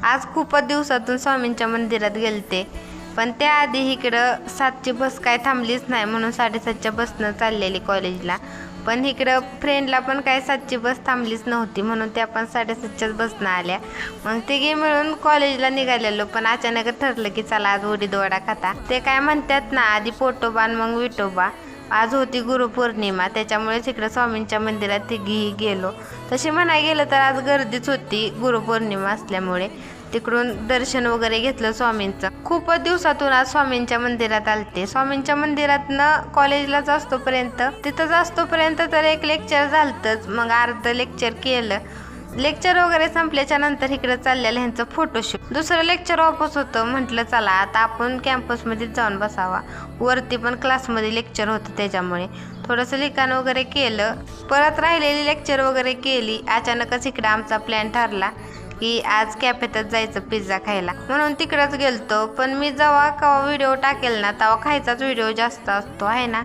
आज खूपच दिवसातून स्वामींच्या मंदिरात गेलते, पण त्याआधी इकडं 7ची बस काय थांबलीच नाही म्हणून 7:30च्या बसनं चाललेली कॉलेजला. पण इकडं फ्रेंडला पण काय 7ची बस थांबलीच नव्हती म्हणून त्या पण 7:30च्याच बसनं आल्या. मग तिघी मिळून कॉलेजला निघालेलो, पण अचानक ठरलं की चला आज उडीद वडा खाता. ते काय म्हणतात ना, आधी पोटोबा आणि मग विठोबा. आज होती गुरुपौर्णिमा, त्याच्यामुळेच इकडं स्वामींच्या मंदिरात तिघीही गेलो. तशी म्हणाय गेलं तर आज गर्दीच होती गुरुपौर्णिमा असल्यामुळे. तिकडून दर्शन वगैरे घेतलं स्वामींचं. खूपच दिवसातून आज स्वामींच्या मंदिरात आलते. स्वामींच्या मंदिरातनं कॉलेजला असतोपर्यंत तर एक लेक्चर झालतंच, मग अर्ध लेक्चर केलं. लेक्चर वगैरे संपल्याच्या नंतर इकडे चाललेलं ह्यांचं फोटोशूट. दुसरं लेक्चर वापस होतं. म्हटलं चला आता आपण कॅम्पसमध्येच जाऊन बसावा. वरती पण क्लासमध्ये लेक्चर होतं, त्याच्यामुळे थोडंसं लिखाण वगैरे केलं. परत राहिलेली लेक्चर वगैरे केली. अचानकच इकडे आमचा प्लॅन ठरला की आज कॅफेतच जायचं पिझ्झा खायला, म्हणून तिकडंच गेलतो. पण मी जेव्हा केव्हा व्हिडिओ टाकेल ना तेव्हा खायचाच व्हिडिओ जास्त असतो आहे ना.